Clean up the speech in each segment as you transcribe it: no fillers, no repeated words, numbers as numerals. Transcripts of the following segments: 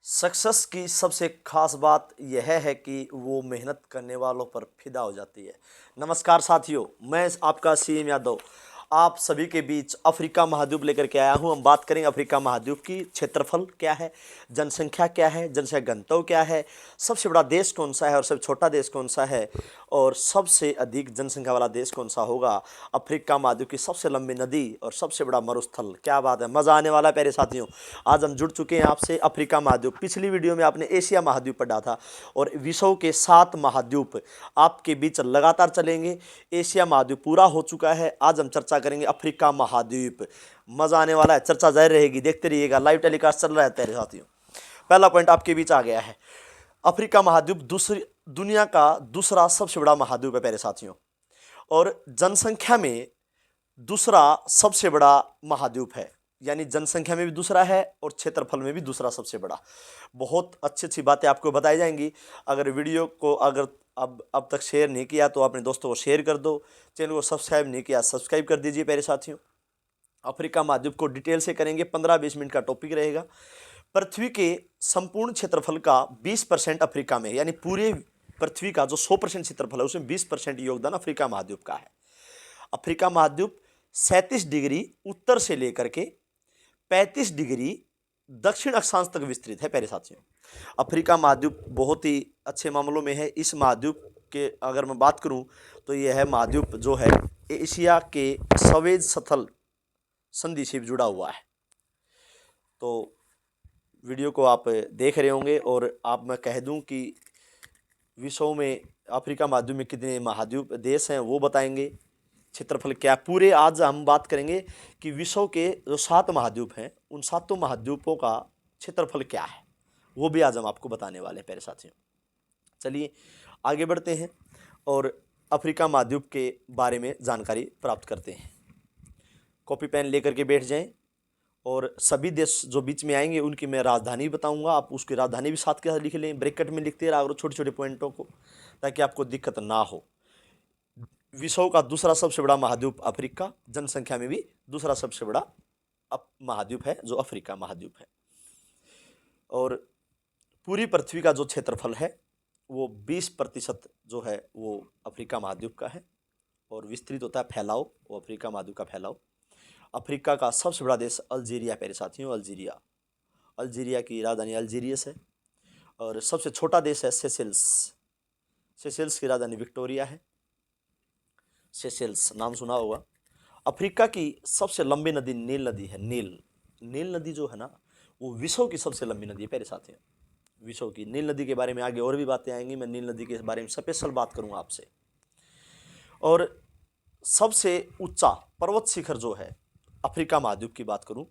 Success की सबसे खास बात यह है कि वो मेहनत करने वालों पर फिदा हो जाती है। नमस्कार साथियों, मैं आपका सीएम यादव आप सभी के बीच अफ्रीका महाद्वीप लेकर के आया हूं। हम बात करेंगे अफ्रीका महाद्वीप की। क्षेत्रफल क्या है, जनसंख्या क्या है, जनसंख्या घनत्व क्या है, सबसे बड़ा देश कौन सा है और सबसे छोटा देश कौन सा है, और सबसे अधिक जनसंख्या वाला देश कौन सा होगा। अफ्रीका महाद्वीप की सबसे लंबी नदी और सबसे बड़ा मरुस्थल। क्या बात है, मज़ा आने वाला है प्यारे साथियों। आज हम जुड़ चुके हैं आपसे अफ्रीका महाद्वीप। पिछली वीडियो में आपने एशिया महाद्वीप पढ़ा था और विश्व के 7 महाद्वीप आपके बीच लगातार चलेंगे। एशिया महाद्वीप पूरा हो चुका है। आज हम चर्चा करेंगे अफ्रीका महाद्वीप। मजा आने वाला है, चर्चा जारी रहेगी, देखते रहिएगा। लाइव टेलीकास्ट चल रहा है प्यारे साथियों। पहला पॉइंट आपके बीच आ गया है। अफ्रीका महाद्वीप दूसरी दुनिया का दूसरा सबसे बड़ा महाद्वीप है प्यारे साथियों, और जनसंख्या में दूसरा सबसे बड़ा महाद्वीप है। यानी जनसंख्या में भी दूसरा है और क्षेत्रफल में भी दूसरा सबसे बड़ा। बहुत अच्छी अच्छी बातें आपको बताई जाएंगी। अगर वीडियो को अब तक शेयर नहीं किया तो अपने दोस्तों को शेयर कर दो। चैनल को सब्सक्राइब नहीं किया, सब्सक्राइब कर दीजिए प्यारे साथियों। अफ्रीका महाद्वीप को डिटेल से करेंगे, 15-20 मिनट का टॉपिक रहेगा। पृथ्वी के संपूर्ण क्षेत्रफल का 20% अफ्रीका में, यानी पूरे पृथ्वी का जो 100% क्षेत्रफल है उसमें 20% योगदान अफ्रीका महाद्वीप का है। अफ्रीका महाद्वीप 37 डिग्री उत्तर से लेकर के 35 डिग्री दक्षिण अक्षांश तक विस्तृत है प्यारे साथियों। अफ्रीका महाद्वीप बहुत ही अच्छे मामलों में है। इस महाद्वीप के अगर मैं बात करूं तो यह है महाद्वीप जो है एशिया के सवेज स्थल संधि से जुड़ा हुआ है। तो वीडियो को आप देख रहे होंगे और आप मैं कह दूं कि विश्व में अफ्रीका महाद्वीप में कितने महाद्वीप देश हैं वो बताएंगे। क्षेत्रफल क्या पूरे आज हम बात करेंगे कि विश्व के जो 7 महाद्वीप हैं उन 7 महाद्वीपों का क्षेत्रफल क्या है, वो भी आज हम आपको बताने वाले हैं प्यारे साथियों। चलिए आगे बढ़ते हैं और अफ्रीका महाद्वीप के बारे में जानकारी प्राप्त करते हैं। कॉपी पेन लेकर के बैठ जाएं और सभी देश जो बीच में आएंगे उनकी मैं राजधानी बताऊंगा। आप उसकी राजधानी भी साथ के साथ लिख लें, ब्रैकेट में लिखते रहा करो छोटे छोटे पॉइंटों को, ताकि आपको दिक्कत ना हो। विश्व का दूसरा सबसे बड़ा महाद्वीप अफ्रीका, जनसंख्या में भी दूसरा सबसे बड़ा महाद्वीप है जो अफ्रीका महाद्वीप है। और पूरी पृथ्वी का जो क्षेत्रफल है वो 20% जो है वो अफ्रीका महाद्वीप का है, और विस्तृत होता है फैलाव, वो अफ्रीका महाद्वीप का फैलाव। अफ्रीका का सबसे बड़ा देश अल्जीरिया प्यारे साथियों, अल्जीरिया। अल्जीरिया की राजधानी अल्जीरियस है। और सबसे छोटा देश है सेशेल्स। सेशेल्स की राजधानी विक्टोरिया है। सेशेल्स नाम सुना होगा। अफ्रीका की सबसे लंबी नदी नील नदी है। नील नदी जो है ना वो विश्व की सबसे लंबी नदी है प्यारे साथियों। विश्व की नील नदी के बारे में आगे और भी बातें आएंगी, मैं नील नदी के बारे में स्पेशल बात करूंगा आपसे। और सबसे ऊंचा पर्वत शिखर जो है अफ्रीका महाद्वीप की बात करूं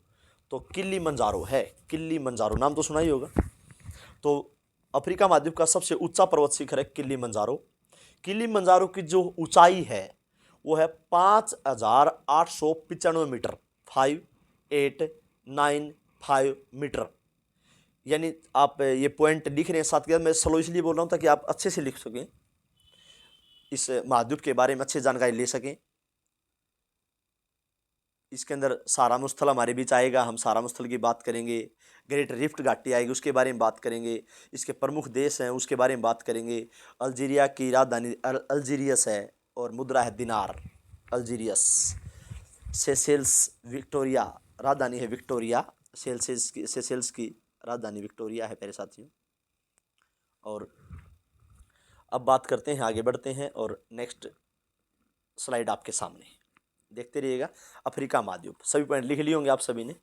तो किलिमंजारो है। किलिमंजारो नाम तो सुना ही होगा। तो अफ्रीका महाद्वीप का सबसे ऊंचा पर्वत शिखर है किलिमंजारो। किलिमंजारो की जो ऊंचाई है वो है 5895 मीटर, 5895 मीटर। यानी आप ये पॉइंट लिख रहे हैं साथ के साथ, मैं स्लो इसलिए बोल रहा हूँ ताकि आप अच्छे से लिख सकें, इस महाद्वीप के बारे में अच्छी जानकारी ले सकें। इसके अंदर सारामुस्थल हमारे बीच आएगा, हम सारामुस्थल की बात करेंगे। ग्रेट रिफ्ट घाटी आएगी, उसके बारे में बात करेंगे। इसके प्रमुख देश हैं उसके बारे में बात करेंगे। अल्जीरिया की राजधानी अल्जीरियस है और मुद्रा है दिनार, अल्जीरियस। सेशेल्स विक्टोरिया, राजधानी है विक्टोरिया। सेशेल्स की राजधानी विक्टोरिया है प्यारे साथियों। और अब बात करते हैं, आगे बढ़ते हैं और नेक्स्ट स्लाइड आपके सामने देखते रहिएगा। अफ्रीका महाद्वीप सभी पॉइंट लिख लिए होंगे आप सभी ने।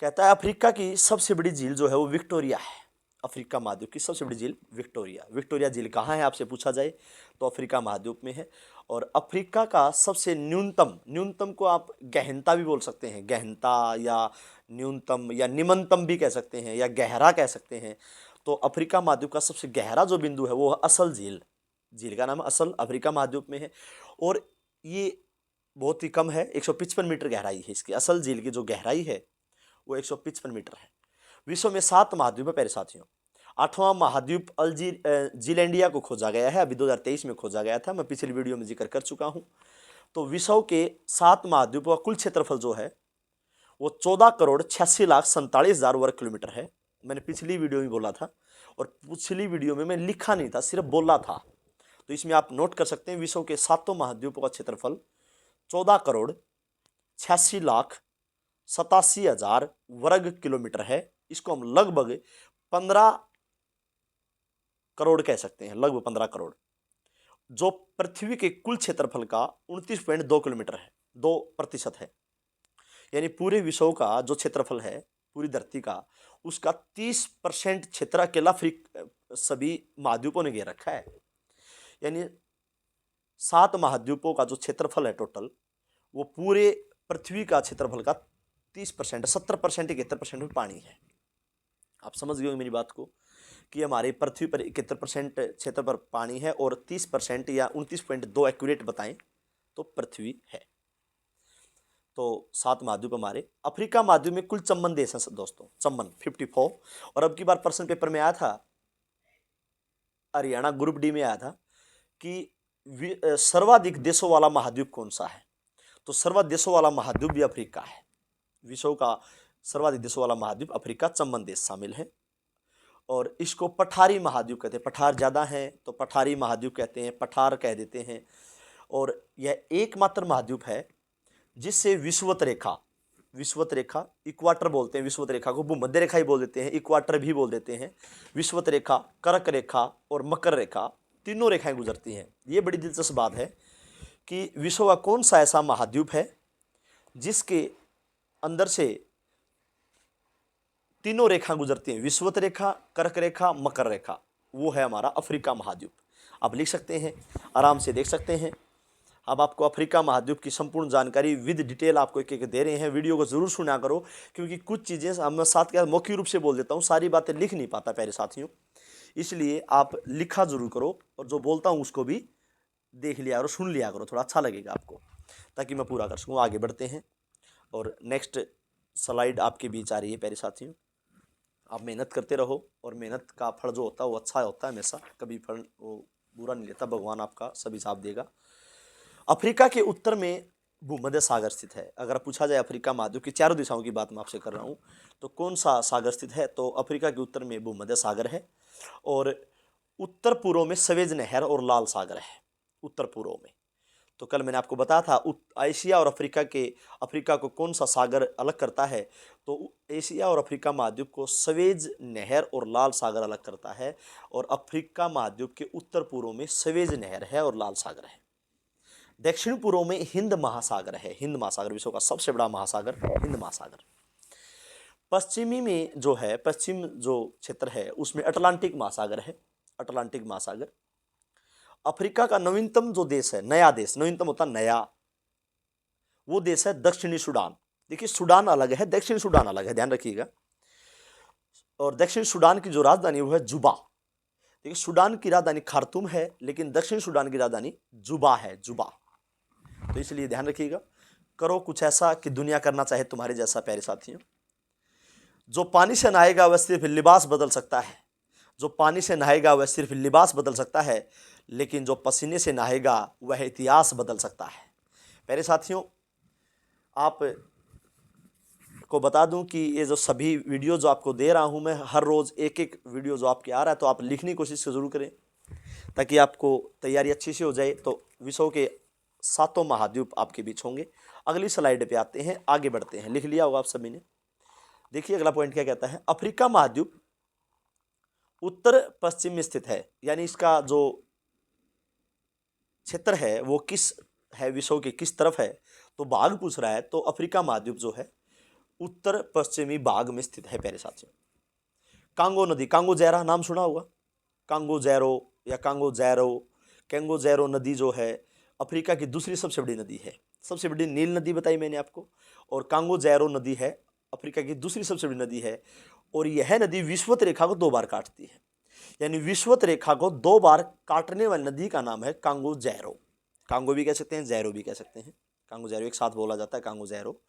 कहता है अफ्रीका की सबसे बड़ी झील जो है वो विक्टोरिया है। अफ्रीका महाद्वीप की सबसे बड़ी झील विक्टोरिया। विक्टोरिया झील कहाँ है आपसे पूछा जाए तो अफ्रीका महाद्वीप में है। और अफ्रीका का सबसे न्यूनतम को आप गहनता भी बोल सकते हैं, गहनता या न्यूनतम या निम्नतम भी कह सकते हैं या गहरा कह सकते हैं। तो अफ्रीका महाद्वीप का सबसे गहरा जो बिंदु है वो असल झील, झील का नाम असल, अफ्रीका महाद्वीप में है। और ये बहुत ही कम है, 155 मीटर गहराई है इसकी। असल झील की जो गहराई है वो 155 मीटर है। विश्व में 7 महाद्वीप है प्यारे साथियों। 8वां महाद्वीप जीलैंडिया को खोजा गया है, अभी 2023 में खोजा गया था, मैं पिछली वीडियो में जिक्र कर चुका हूं। तो विश्व के 7 महाद्वीपों का कुल क्षेत्रफल जो है वो 14,86,47,000 वर्ग किलोमीटर है। मैंने पिछली वीडियो में बोला था, और पिछली वीडियो में मैं लिखा नहीं था, सिर्फ बोला था। तो इसमें आप नोट कर सकते हैं, विश्व के 7 महाद्वीपों का क्षेत्रफल 14,86,87,000 वर्ग किलोमीटर है। इसको हम लगभग 15 करोड़ कह सकते हैं, लगभग 15 करोड़, जो पृथ्वी के कुल क्षेत्रफल का 29.2 किलोमीटर है, 2% है। यानी पूरे विश्व का जो क्षेत्रफल है पूरी धरती का, उसका 30% क्षेत्र अकेला सभी महाद्वीपों ने घेर रखा है। यानी 7 महाद्वीपों का जो क्षेत्रफल है टोटल, वो पूरे पृथ्वी का क्षेत्रफल का 30%, 70%, 71% में पानी है। आप समझ गए मेरी बात को, कि हमारे पृथ्वी पर 71% क्षेत्र पर पानी है और 30% या 29.2 एक्यूरेट बताएं तो पृथ्वी है। तो 7 महाद्वीप हमारे। अफ्रीका महाद्वीप में कुल 54 देश हैं दोस्तों, 54। और अब की बार प्रश्न पेपर में आया था, हरियाणा ग्रुप डी में आया था कि सर्वाधिक देशों वाला महाद्वीप कौन सा है। तो सर्वाधिक देशों वाला महाद्वीप भी अफ्रीका है। विश्व का सर्वाधिक देशों वाला महाद्वीप अफ्रीका, 54 देश शामिल हैं। और इसको पठारी महाद्वीप कहते हैं, पठार ज़्यादा हैं तो पठारी महाद्वीप कहते हैं, पठार कह देते हैं। और यह एकमात्र महाद्वीप है जिससे विषुवत रेखा, इक्वाटर बोलते हैं, विषुवत रेखा को भूमध्य रेखा ही बोल देते हैं, इक्वाटर भी बोल देते हैं। विषुवत रेखा, कर्क रेखा और मकर रेखा, तीनों रेखाएं गुजरती हैं। ये बड़ी दिलचस्प बात है कि विश्व का कौन सा ऐसा महाद्वीप है जिसके अंदर से तीनों रेखा गुजरती हैं, विषुवत रेखा, कर्क रेखा, मकर रेखा। वो है हमारा अफ्रीका महाद्वीप। आप लिख सकते हैं, आराम से देख सकते हैं। अब आपको अफ्रीका महाद्वीप की संपूर्ण जानकारी विद डिटेल आपको एक एक दे रहे हैं। वीडियो को जरूर सुना करो, क्योंकि कुछ चीज़ें हम साथ के साथ मौखिक रूप से बोल देता हूँ, सारी बातें लिख नहीं पाता प्यारे साथियों, इसलिए आप लिखा जरूर करो और जो बोलता हूँ उसको भी देख लिया करो, सुन लिया करो, थोड़ा अच्छा लगेगा आपको, ताकि मैं पूरा कर सकूँ। आगे बढ़ते हैं और नेक्स्ट स्लाइड आपके बीच आ रही है प्यारे साथियों। आप मेहनत करते रहो और मेहनत का फल जो होता है वो अच्छा होता है हमेशा, कभी फल वो बुरा नहीं लेता, भगवान आपका सभी साथ देगा। अफ्रीका के उत्तर में भूमध्य सागर स्थित है। अगर पूछा जाए अफ्रीका महाद्वीप की चारों दिशाओं की बात मैं आपसे कर रहा हूँ, तो कौन सा सागर स्थित है, तो अफ्रीका के उत्तर में भूमध्य सागर है। और उत्तर पूर्व में सवेज नहर और लाल सागर है, उत्तर पूर्व में। तो कल मैंने आपको बताया था एशिया और अफ्रीका को कौन सा सागर अलग करता है, तो एशिया और अफ्रीका महाद्वीप को सवेज नहर और लाल सागर अलग करता है। और अफ्रीका महाद्वीप के उत्तर पूर्व में सवेज नहर है और लाल सागर है। दक्षिण पूर्व में हिंद महासागर है, हिंद महासागर विश्व का सबसे बड़ा महासागर, हिंद महासागर। पश्चिमी में जो है, पश्चिम जो क्षेत्र है उसमें अटलांटिक महासागर है, अटलांटिक महासागर। अफ्रीका का नवीनतम जो देश है, नया देश, नवीनतम होता नया, वो देश है दक्षिणी सूडान। देखिए सूडान अलग है, दक्षिणी सूडान अलग है, ध्यान रखिएगा। और दक्षिण सूडान की जो राजधानी वो है जुबा। देखिए सूडान की राजधानी खार्तूम है, लेकिन दक्षिण सूडान की राजधानी जुबा है, जुबा। तो इसलिए ध्यान रखिएगा, करो कुछ ऐसा कि दुनिया करना चाहे तुम्हारे जैसा प्यारे साथियों। जो पानी से नहाएगा वह सिर्फ लिबास बदल सकता है, जो पानी से नहाएगा वह सिर्फ लिबास बदल सकता है, लेकिन जो पसीने से नहाएगा वह इतिहास बदल सकता है। प्यारे साथियों, आप को बता दूं कि ये जो सभी वीडियो जो आपको दे रहा हूं मैं, हर रोज़ एक एक वीडियो जो आपके आ रहा है, तो आप लिखने की कोशिश ज़रूर करें ताकि आपको तैयारी अच्छी से हो जाए। तो विश्व के 7 महाद्वीप आपके बीच होंगे। अगली स्लाइड पे आते हैं, आगे बढ़ते हैं। लिख लिया होगा आप सभी ने। देखिए अगला पॉइंट क्या कहता है, अफ्रीका महाद्वीप उत्तर पश्चिम में स्थित है। यानी इसका जो क्षेत्र है वो किस है, विश्व के किस तरफ है, तो भाग पूछ रहा है। तो अफ्रीका महाद्वीप जो है उत्तर पश्चिमी भाग में स्थित है प्यारे साथियों। कांगो नदी, कांगो जैरा नाम सुना होगा, कांगो जैरो या कांगो जैरो। कांगो जैरो नदी जो है अफ्रीका की दूसरी सबसे बड़ी नदी है। सबसे बड़ी नील नदी बताई मैंने आपको, और कांगो जैरो नदी है अफ्रीका की दूसरी सबसे बड़ी नदी है। और यह नदी विषुवत रेखा को 2 बार काटती है। यानी विषुवत रेखा को 2 बार काटने वाली नदी का नाम है कांगो जैरो। कांगो भी कह सकते हैं, जैरो भी कह सकते हैं, कांगो जैरो एक साथ बोला जाता है, कांगो जैरो।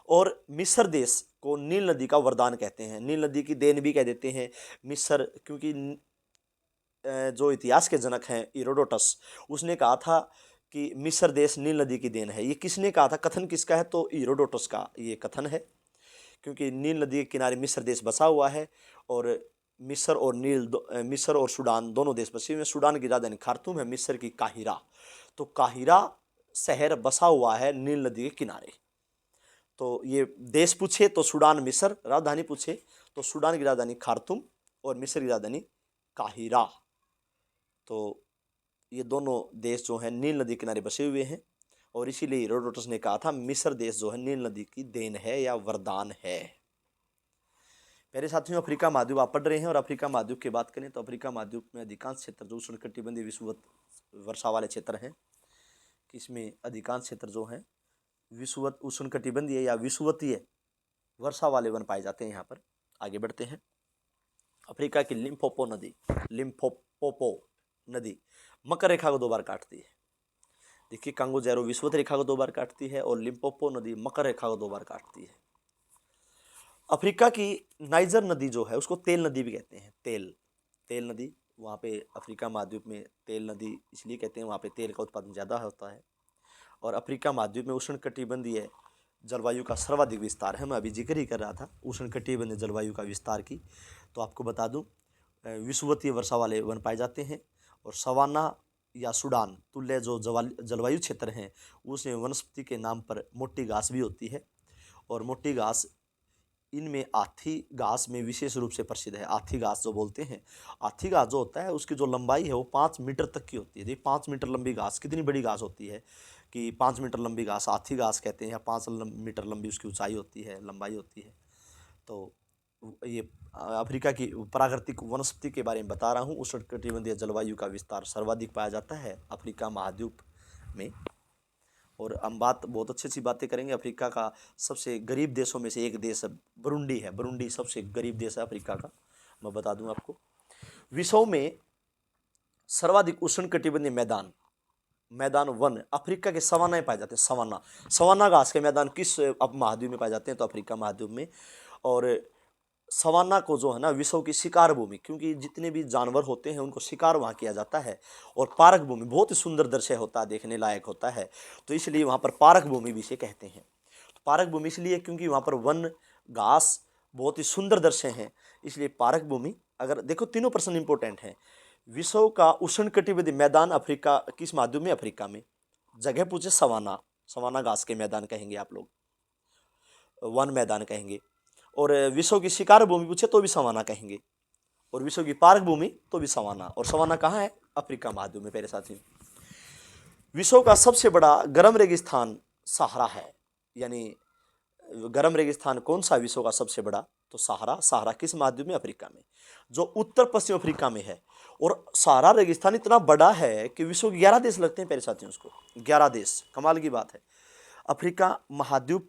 और मिस्र देश को नील नदी का वरदान कहते हैं, नील नदी की देन भी कह देते हैं मिस्र, क्योंकि जो इतिहास के जनक हैं हीरोडोटस, उसने कहा था कि मिस्र देश नील नदी की देन है। ये किसने कहा था, कथन किसका है, तो हीरोडोटस का ये कथन है, क्योंकि नील नदी के किनारे मिस्र देश बसा हुआ है। और मिस्र और सूडान दोनों देश बसे हुए हैं। सूडान की राजधानी खार्तूम है, मिस्र की काहिरा। तो काहिरा शहर बसा हुआ है नील नदी के किनारे। तो ये देश पूछे तो सूडान मिस्र, राजधानी पूछे तो सूडान की राजधानी खार्तूम और मिस्र की राजधानी काहिरा। तो ये दोनों देश जो हैं नील नदी किनारे बसे हुए हैं, और इसीलिए हेरोडोटस ने कहा था मिस्र देश जो है नील नदी की देन है या वरदान है। मेरे साथियों, अफ्रीका महाद्वीप आप पढ़ रहे हैं, और अफ्रीका महाद्वीप की बात करें तो अफ्रीका महाद्वीप में अधिकांश क्षेत्र जो उष्णकटिबंधीय विषुवत वर्षा वाले क्षेत्र हैं, कि इसमें अधिकांश क्षेत्र जो हैं विषुवत उष्णकटिबंधीय या विषुवतीय वर्षा वाले वन पाए जाते हैं। यहाँ पर आगे बढ़ते हैं। अफ्रीका की लिम्पोपो नदी मकर रेखा को 2 बार काटती है। देखिए, कांगो जैरो विषुवत रेखा को 2 बार काटती है और लिम्पोपो नदी मकर रेखा को 2 बार काटती है। अफ्रीका की नाइजर नदी जो है उसको तेल नदी भी कहते हैं। तेल नदी, वहाँ पे अफ्रीका महाद्वीप में तेल नदी इसलिए कहते हैं, वहाँ पे तेल का उत्पादन ज़्यादा होता है। और अफ्रीका महाद्वीप में उष्णकटिबंधीय जलवायु का सर्वाधिक विस्तार है। मैं अभी जिक्र ही कर रहा था उष्णकटिबंधीय जलवायु का विस्तार की। तो आपको बता दूं, विषुवतीय वर्षा वाले वन पाए जाते हैं, और सवाना या सूडान तुल्य जो जलवायु क्षेत्र हैं उसमें वनस्पति के नाम पर मोटी घास भी होती है। और मोटी घास, इनमें आथी घास में विशेष रूप से प्रसिद्ध है। आथी घास जो बोलते हैं, आथी घास जो होता है उसकी जो लंबाई है वो 5 मीटर तक की होती है। देखिए 5 मीटर लंबी घास कितनी बड़ी घास होती है, कि 5 मीटर लंबी घास आथी घास कहते हैं, या 5 मीटर लंबी उसकी ऊंचाई होती है, लंबाई होती है। तो ये अफ्रीका की प्राकृतिक वनस्पति के बारे में बता रहा हूँ। उष्णकटिबंधीय जलवायु का विस्तार सर्वाधिक पाया जाता है अफ्रीका महाद्वीप में। और हम बहुत अच्छी बातें करेंगे। अफ्रीका का सबसे गरीब देशों में से एक देश बुरुंडी है। बुरुंडी सबसे गरीब देश है अफ्रीका का, मैं बता दूं आपको। विश्व में सर्वाधिक उष्णकटिबंधीय मैदान वन अफ्रीका के सवाना पाए जाते हैं। सवाना घास के मैदान किस महाद्वीप में पाए जाते हैं, तो अफ्रीका महाद्वीप में। और सवाना को जो है ना विश्व की शिकार भूमि, क्योंकि जितने भी जानवर होते हैं उनको शिकार वहाँ किया जाता है। और पार्क भूमि बहुत ही सुंदर दृश्य होता है, देखने लायक होता है, तो इसलिए वहाँ पर पार्क भूमि भी इसे कहते हैं। तो पार्क भूमि इसलिए क्योंकि वहाँ पर वन घास बहुत ही सुंदर दृश्य हैं, इसलिए पार्क भूमि। अगर देखो, तीनों प्रश्न इंपॉर्टेंट हैं। विश्व का उष्णकटिबंधीय मैदान अफ्रीका किस महाद्वीप में, अफ्रीका में। जगह पूछे सवाना घास के मैदान कहेंगे आप लोग, वन मैदान कहेंगे। और विश्व की शिकार भूमि पूछे तो भी सवाना कहेंगे, और विश्व की पार्क भूमि तो भी सवाना। और सवाना कहाँ है, अफ्रीका महाद्वीप में। मेरे साथियों, विश्व का सबसे बड़ा गर्म रेगिस्तान सहारा है। यानी गर्म रेगिस्तान कौन सा विश्व का सबसे बड़ा, तो सहारा किस महाद्वीप में, अफ्रीका में, जो उत्तर पश्चिम अफ्रीका में है। और सहारा रेगिस्तान इतना बड़ा है कि विश्व के 11 देश लगते हैं मेरे साथियों उसको, 11 देश। कमाल की बात है। अफ्रीका महाद्वीप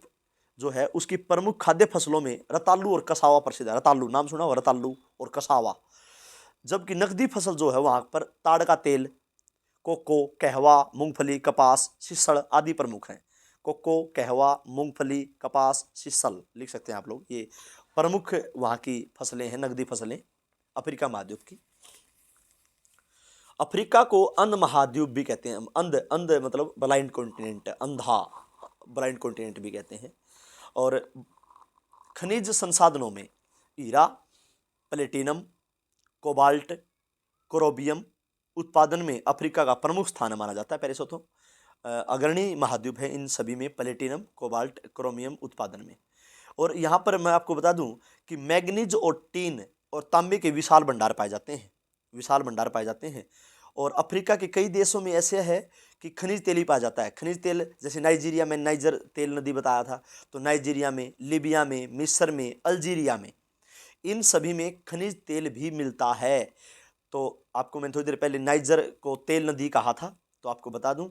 जो है उसकी प्रमुख खाद्य फसलों में रतालू और कसावा प्रसिद्ध है। रतालू नाम सुना हो, रतालू और कसावा। जबकि नकदी फसल जो है वहां पर ताड़ का तेल, कोको, कहवा, मूंगफली, कपास, सिसड़ आदि प्रमुख हैं। कोको, कहवा, मूंगफली, कपास, सिसल लिख सकते हैं आप लोग। ये प्रमुख वहां की फसलें हैं, नकदी फसलें अफ्रीका महाद्वीप की। अफ्रीका को अंध महाद्वीप भी कहते हैं। अंध मतलब ब्लाइंड कॉन्टिनेंट, अंधा ब्लाइंड कॉन्टिनेंट भी कहते हैं। और खनिज संसाधनों में हीरा, प्लेटिनम, कोबाल्ट, क्रोबियम उत्पादन में अफ्रीका का प्रमुख स्थान माना जाता है। पहले से तो अग्रणी महाद्वीप है इन सभी में, प्लेटिनम, कोबाल्ट, क्रोमियम उत्पादन में। और यहाँ पर मैं आपको बता दूं कि मैग्नीज और टीन और तांबे के विशाल भंडार पाए जाते हैं। और अफ्रीका के कई देशों में ऐसे है कि खनिज तेल ही पाया जाता है। खनिज तेल जैसे नाइजीरिया में नाइजर तेल नदी बताया था, तो नाइजीरिया में, लीबिया में, मिस्र में, अल्जीरिया में, इन सभी में खनिज तेल भी मिलता है। तो आपको मैंने थोड़ी देर पहले नाइजर को तेल नदी कहा था, तो आपको बता दूं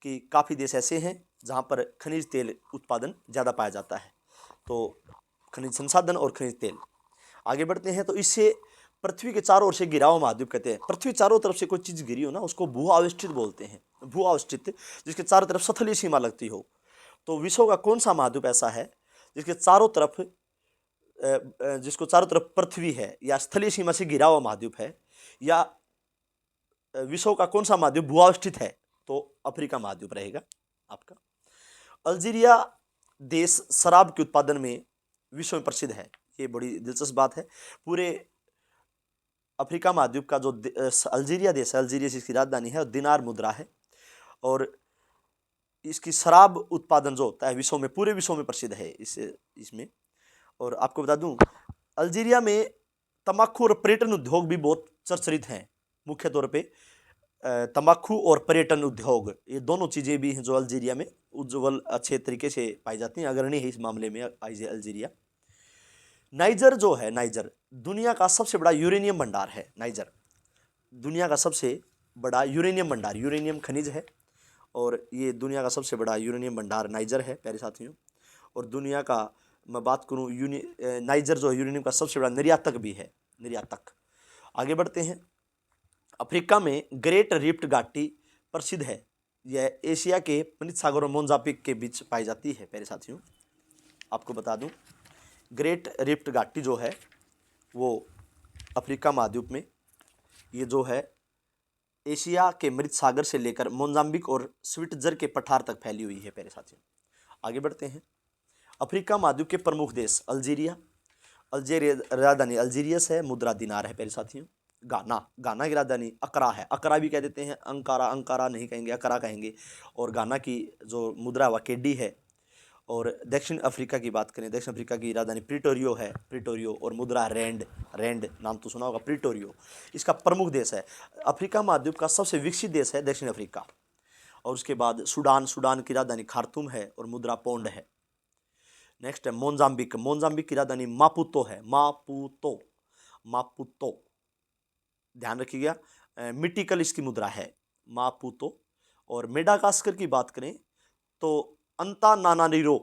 कि काफ़ी देश ऐसे हैं जहां पर खनिज तेल उत्पादन ज़्यादा पाया जाता है। तो खनिज संसाधन और खनिज तेल। आगे बढ़ते हैं। तो इससे पृथ्वी के चारों ओर से घिरा हुआ महाद्वीप कहते हैं। पृथ्वी चारों तरफ से कोई चीज़ घिरी हो ना उसको भू आविष्टित बोलते हैं। भू आविष्टित, जिसके चारों तरफ सथली सीमा लगती हो। तो विश्व का कौन सा महाद्वीप ऐसा है जिसको चारों तरफ पृथ्वी है या स्थलीय सीमा से घिरा हुआ महाद्वीप है, या विश्व का कौन सा महाद्वीप भूआवस्थित है, तो अफ्रीका महाद्वीप रहेगा आपका। अल्जीरिया देश शराब के उत्पादन में विश्व में प्रसिद्ध है। ये बड़ी दिलचस्प बात है। पूरे अफ्रीका महाद्वीप का जो अल्जीरिया देश है, अल्जीरिया से इसकी राजधानी है, और दिनार मुद्रा है। और इसकी शराब उत्पादन जो होता है विश्व में, पूरे विश्व में प्रसिद्ध है इसमें। और आपको बता दूं, अल्जीरिया में तंबाकू और पर्यटन उद्योग भी बहुत चर्चित हैं। मुख्य तौर पे तंबाकू और पर्यटन उद्योग, ये दोनों चीज़ें भी हैं जो अल्जीरिया में उज्जवल अच्छे तरीके से पाई जाती हैं, अग्रणी है इस मामले में अल्जीरिया। नाइजर जो है, नाइजर दुनिया का सबसे बड़ा यूरेनियम भंडार है। नाइजर दुनिया का सबसे बड़ा यूरेनियम भंडार, यूरेनियम खनिज है, और ये दुनिया का सबसे बड़ा यूरेनियम भंडार नाइजर है प्यारे साथियों। और दुनिया का मैं बात करूँ, नाइजर जो है यूरेनियम का सबसे बड़ा निर्यातक भी है, निर्यातक। आगे बढ़ते हैं। अफ्रीका में ग्रेट रिफ्ट घाटी प्रसिद्ध है। यह एशिया के मनित सागर और मोजाम्बिक के बीच पाई जाती है प्यारे साथियों। आपको बता दूं, ग्रेट रिफ्ट घाटी जो है वो अफ्रीका महाद्वीप में, ये जो है एशिया के मृत सागर से लेकर मोजाम्बिक और स्विट्जर के पठार तक फैली हुई है प्यारे साथियों। आगे बढ़ते हैं। अफ्रीका महाद्वीप के प्रमुख देश अल्जीरिया, अल्जीरिया राजधानी अल्जीरियस है, मुद्रा दिनार है प्यारे साथियों। गाना की राजधानी अकरा है, अकरा भी कह देते हैं, अंकारा नहीं कहेंगे, अकरा कहेंगे। और गाना की जो मुद्रा वह केडी है। और दक्षिण अफ्रीका की बात करें, दक्षिण अफ्रीका की राजधानी प्रिटोरियो है, प्रिटोरियो, और मुद्रा रैंड नाम तो सुना होगा, प्रिटोरियो इसका प्रमुख देश है। अफ्रीका महाद्वीप का सबसे विकसित देश है दक्षिण अफ्रीका। और उसके बाद सूडान की राजधानी खार्तूम है और मुद्रा पौंड है। नेक्स्ट है मोजाम्बिक की राजधानी मापुतो है, मापुतो ध्यान रखिएगा, मिटिकल इसकी मुद्रा है, मापुतो। और मेडागास्कर की बात करें तो अंतानानारिरो,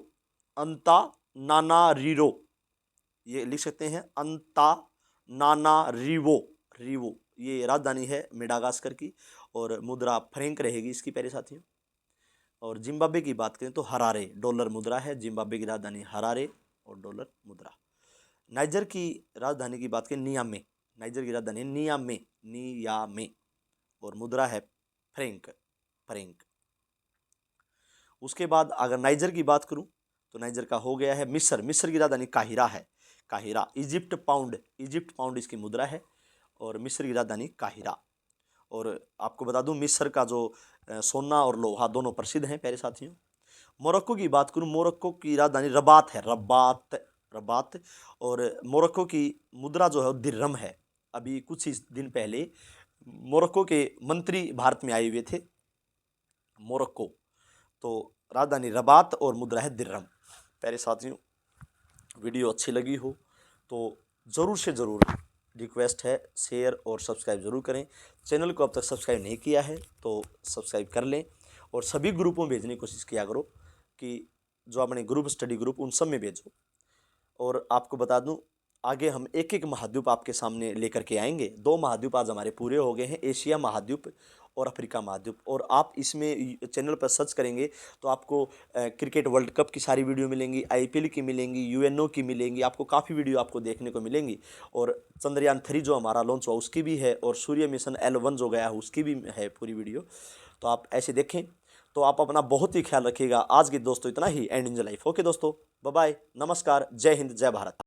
ये लिख सकते हैं, रिवो, ये राजधानी है मेडागास्कर की, और मुद्रा फ्रैंक रहेगी इसकी प्यारे साथियों। और जिम्बाब्वे की बात करें तो हरारे, डॉलर मुद्रा है, जिम्बाब्वे की राजधानी हरारे और डॉलर मुद्रा। नाइजर की राजधानी की बात करें नियामे, नाइजर की राजधानी नियामे, और मुद्रा है फ्रैंक। उसके बाद अगर नाइजर की बात करूं तो नाइजर का हो गया है मिस्र की राजधानी काहिरा है, काहिरा। इजिप्ट पाउंड इसकी मुद्रा है, और मिस्र की राजधानी काहिरा। और आपको बता दूं, मिस्र का जो सोना और लोहा दोनों प्रसिद्ध हैं प्यारे साथियों। मोरक्को की बात करूं, मोरक्को की राजधानी रबात है, रबात। और मोरक्को की मुद्रा जो है दिर्हम है। अभी कुछ ही दिन पहले मोरक्को के मंत्री भारत में आए हुए थे, मोरक्को, तो राजधानी रबात और मुद्रा है दिर्हम। प्यारे साथियों, वीडियो अच्छी लगी हो तो ज़रूर से ज़रूर रिक्वेस्ट है, शेयर और सब्सक्राइब ज़रूर करें। चैनल को अब तक सब्सक्राइब नहीं किया है तो सब्सक्राइब कर लें, और सभी ग्रुपों में भेजने की कोशिश किया करो, कि जो अपने ग्रुप, स्टडी ग्रुप, उन सब में भेजो। और आपको बता दूं, आगे हम एक एक महाद्वीप आपके सामने लेकर के आएंगे। 2 महाद्वीप आज हमारे पूरे हो गए हैं, एशिया महाद्वीप और अफ्रीका महाद्वीप। और आप इसमें चैनल पर सर्च करेंगे तो आपको क्रिकेट वर्ल्ड कप की सारी वीडियो मिलेंगी, IPL की मिलेंगी, UNO की मिलेंगी, आपको काफ़ी वीडियो आपको देखने को मिलेंगी। और चंद्रयान 3 जो हमारा लॉन्च हुआ उसकी भी है, और सूर्य मिशन L1 जो गया है उसकी भी है पूरी वीडियो। तो आप ऐसे देखें। तो आप अपना बहुत ही ख्याल रखिएगा। आज के दोस्तों इतना ही, and in the life. Okay दोस्तों, बाय बाय, नमस्कार, जय हिंद, जय भारत।